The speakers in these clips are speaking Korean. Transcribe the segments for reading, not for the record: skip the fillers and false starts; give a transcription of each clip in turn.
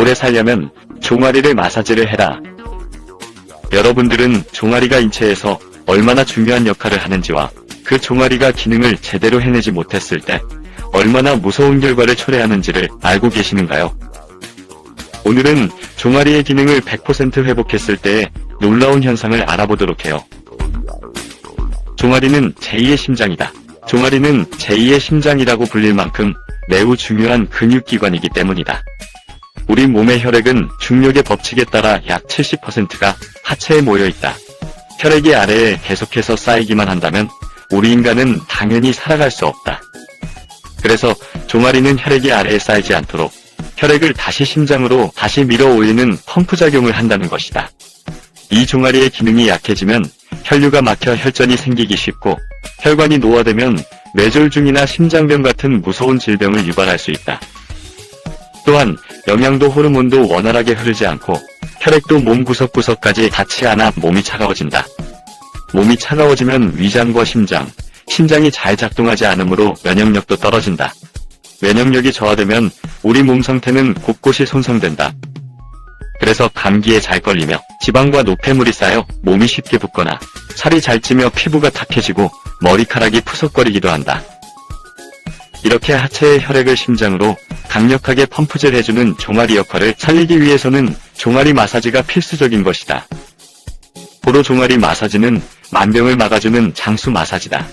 오래 살려면 종아리를 마사지를 해라. 여러분들은 종아리가 인체에서 얼마나 중요한 역할을 하는지와 그 종아리가 기능을 제대로 해내지 못했을 때 얼마나 무서운 결과를 초래하는지를 알고 계시는가요? 오늘은 종아리의 기능을 100% 회복했을 때의 놀라운 현상을 알아보도록 해요. 종아리는 제2의 심장이다. 종아리는 제2의 심장이라고 불릴 만큼 매우 중요한 근육기관이기 때문이다. 우리 몸의 혈액은 중력의 법칙에 따라 약 70%가 하체에 모여있다. 혈액이 아래에 계속해서 쌓이기만 한다면 우리 인간은 당연히 살아갈 수 없다. 그래서 종아리는 혈액이 아래에 쌓이지 않도록 혈액을 다시 심장으로 다시 밀어 올리는 펌프 작용을 한다는 것이다. 이 종아리의 기능이 약해지면 혈류가 막혀 혈전이 생기기 쉽고 혈관이 노화되면 뇌졸중이나 심장병 같은 무서운 질병을 유발할 수 있다. 또한 영양도 호르몬도 원활하게 흐르지 않고 혈액도 몸 구석구석까지 닿지 않아 몸이 차가워진다. 몸이 차가워지면 위장과 심장이 잘 작동하지 않으므로 면역력도 떨어진다. 면역력이 저하되면 우리 몸 상태는 곳곳이 손상된다. 그래서 감기에 잘 걸리며 지방과 노폐물이 쌓여 몸이 쉽게 붓거나 살이 잘 찌며 피부가 탁해지고 머리카락이 푸석거리기도 한다. 이렇게 하체의 혈액을 심장으로 강력하게 펌프질 해주는 종아리 역할을 살리기 위해서는 종아리 마사지가 필수적인 것이다. 고로 종아리 마사지는 만병을 막아주는 장수 마사지다.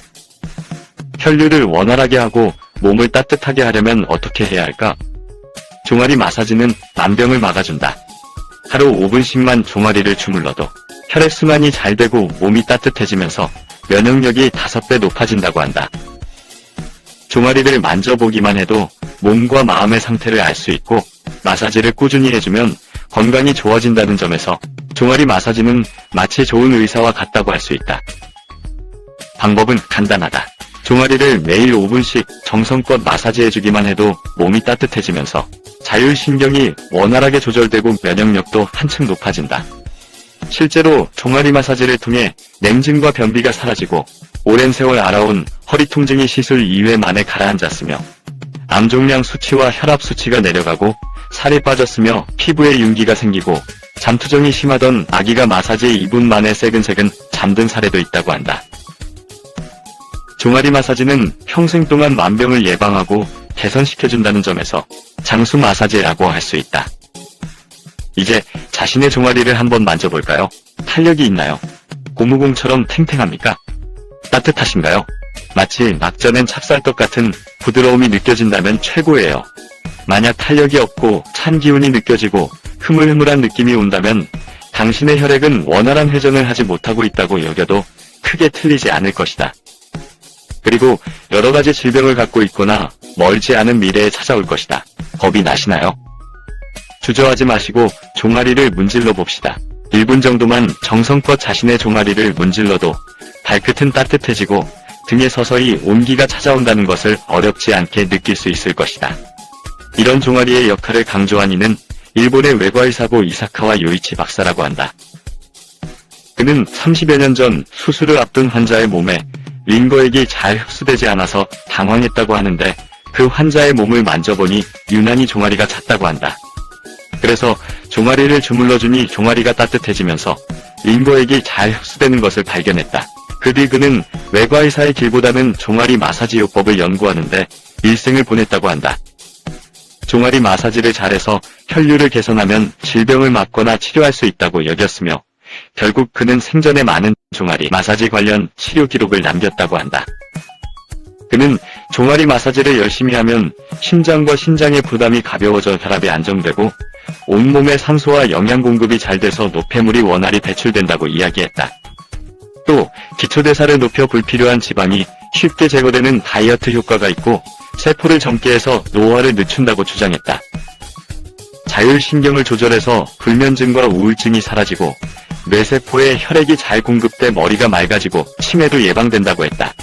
혈류를 원활하게 하고 몸을 따뜻하게 하려면 어떻게 해야 할까? 종아리 마사지는 만병을 막아준다. 하루 5분씩만 종아리를 주물러도 혈액순환이 잘 되고 몸이 따뜻해지면서 면역력이 5배 높아진다고 한다. 종아리를 만져보기만 해도 몸과 마음의 상태를 알 수 있고 마사지를 꾸준히 해주면 건강이 좋아진다는 점에서 종아리 마사지는 마치 좋은 의사와 같다고 할 수 있다. 방법은 간단하다. 종아리를 매일 5분씩 정성껏 마사지해주기만 해도 몸이 따뜻해지면서 자율신경이 원활하게 조절되고 면역력도 한층 높아진다. 실제로 종아리 마사지를 통해 냉증과 변비가 사라지고 오랜 세월 알아온 허리 통증이 시술 2회 만에 가라앉았으며 암종양 수치와 혈압 수치가 내려가고 살이 빠졌으며 피부에 윤기가 생기고 잠투정이 심하던 아기가 마사지 2분 만에 새근새근 잠든 사례도 있다고 한다. 종아리 마사지는 평생 동안 만병을 예방하고 개선시켜준다는 점에서 장수 마사지라고 할 수 있다. 이제 자신의 종아리를 한번 만져볼까요? 탄력이 있나요? 고무공처럼 탱탱합니까? 따뜻하신가요? 마치 막 쪄낸 찹쌀떡 같은 부드러움이 느껴진다면 최고예요. 만약 탄력이 없고 찬 기운이 느껴지고 흐물흐물한 느낌이 온다면 당신의 혈액은 원활한 회전을 하지 못하고 있다고 여겨도 크게 틀리지 않을 것이다. 그리고 여러가지 질병을 갖고 있거나 멀지 않은 미래에 찾아올 것이다. 겁이 나시나요? 주저하지 마시고 종아리를 문질러 봅시다. 1분 정도만 정성껏 자신의 종아리를 문질러도 발끝은 따뜻해지고 등에 서서히 온기가 찾아온다는 것을 어렵지 않게 느낄 수 있을 것이다. 이런 종아리의 역할을 강조한 이는 일본의 외과의사고 이사카와 요이치 박사라고 한다. 그는 30여 년 전 수술을 앞둔 환자의 몸에 링거액이 잘 흡수되지 않아서 당황했다고 하는데 그 환자의 몸을 만져보니 유난히 종아리가 찼다고 한다. 그래서 종아리를 주물러주니 종아리가 따뜻해지면서 링거액이 잘 흡수되는 것을 발견했다. 그 뒤 그는 외과의사의 길보다는 종아리 마사지 요법을 연구하는데 일생을 보냈다고 한다. 종아리 마사지를 잘해서 혈류를 개선하면 질병을 막거나 치료할 수 있다고 여겼으며 결국 그는 생전에 많은 종아리 마사지 관련 치료 기록을 남겼다고 한다. 그는 종아리 마사지를 열심히 하면 심장과 신장의 부담이 가벼워져 혈압이 안정되고 온몸의 산소와 영양 공급이 잘 돼서 노폐물이 원활히 배출된다고 이야기했다. 또 기초대사를 높여 불필요한 지방이 쉽게 제거되는 다이어트 효과가 있고 세포를 젊게 해서 노화를 늦춘다고 주장했다. 자율신경을 조절해서 불면증과 우울증이 사라지고 뇌세포에 혈액이 잘 공급돼 머리가 맑아지고 치매도 예방된다고 했다.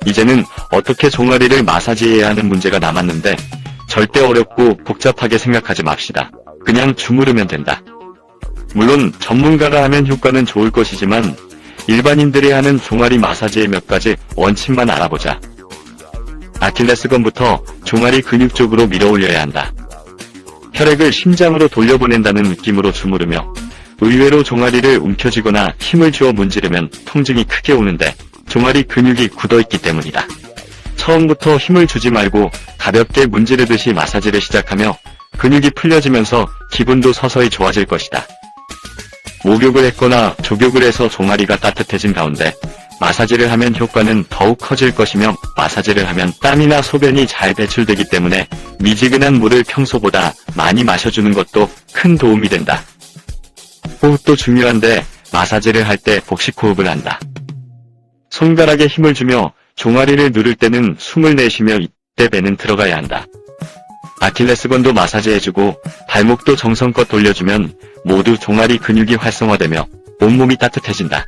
이제는 어떻게 종아리를 마사지해야 하는 문제가 남았는데 절대 어렵고 복잡하게 생각하지 맙시다. 그냥 주무르면 된다. 물론 전문가가 하면 효과는 좋을 것이지만 일반인들이 하는 종아리 마사지의 몇 가지 원칙만 알아보자. 아킬레스건부터 종아리 근육 쪽으로 밀어 올려야 한다. 혈액을 심장으로 돌려보낸다는 느낌으로 주무르며 의외로 종아리를 움켜쥐거나 힘을 주어 문지르면 통증이 크게 오는데 종아리 근육이 굳어있기 때문이다. 처음부터 힘을 주지 말고 가볍게 문지르듯이 마사지를 시작하며 근육이 풀려지면서 기분도 서서히 좋아질 것이다. 목욕을 했거나 족욕을 해서 종아리가 따뜻해진 가운데 마사지를 하면 효과는 더욱 커질 것이며 마사지를 하면 땀이나 소변이 잘 배출되기 때문에 미지근한 물을 평소보다 많이 마셔주는 것도 큰 도움이 된다. 호흡도 중요한데 마사지를 할 때 복식호흡을 한다. 손가락에 힘을 주며 종아리를 누를 때는 숨을 내쉬며 이때 배는 들어가야 한다. 아킬레스건도 마사지해주고 발목도 정성껏 돌려주면 모두 종아리 근육이 활성화되며 온몸이 따뜻해진다.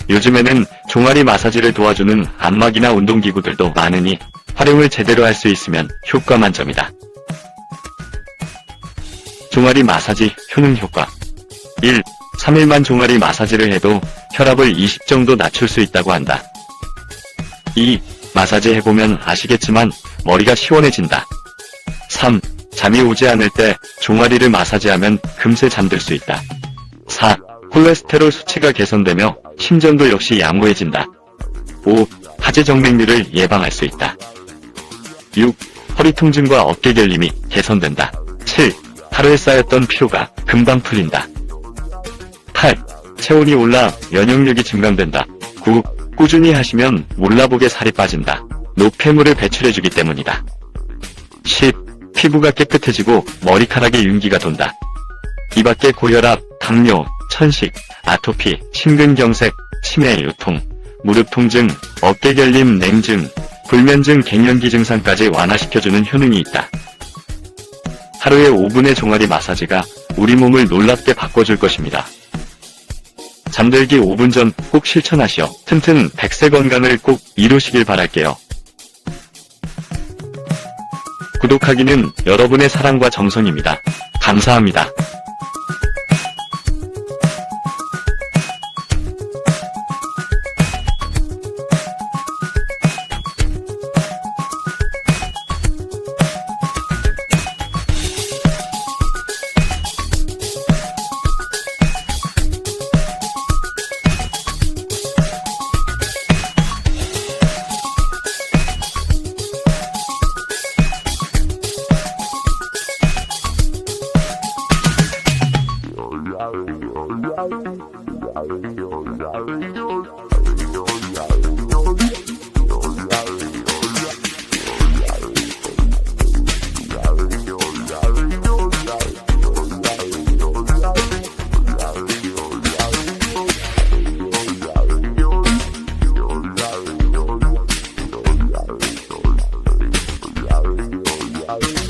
요즘에는 종아리 마사지를 도와주는 안마기나 운동기구들도 많으니 활용을 제대로 할 수 있으면 효과 만점이다. 종아리 마사지 효능 효과 1. 3일만 종아리 마사지를 해도 혈압을 20 정도 낮출 수 있다고 한다. 2. 마사지 해보면 아시겠지만 머리가 시원해진다. 3. 잠이 오지 않을 때 종아리를 마사지하면 금세 잠들 수 있다. 4. 콜레스테롤 수치가 개선되며 심전도 역시 양호해진다. 5. 하지정맥류를 예방할 수 있다. 6. 허리 통증과 어깨 결림이 개선된다. 7. 하루에 쌓였던 피로가 금방 풀린다. 8. 체온이 올라 면역력이 증강된다. 9. 꾸준히 하시면 몰라보게 살이 빠진다. 노폐물을 배출해주기 때문이다. 10. 피부가 깨끗해지고 머리카락에 윤기가 돈다. 이 밖에 고혈압, 당뇨, 천식, 아토피, 심근경색, 치매, 요통, 무릎 통증, 어깨 결림, 냉증, 불면증, 갱년기 증상까지 완화시켜주는 효능이 있다. 하루에 5분의 종아리 마사지가 우리 몸을 놀랍게 바꿔줄 것입니다. 잠들기 5분 전 꼭 실천하시어 튼튼 100세 건강을 꼭 이루시길 바랄게요. 구독하기는 여러분의 사랑과 정성입니다. 감사합니다. Bye.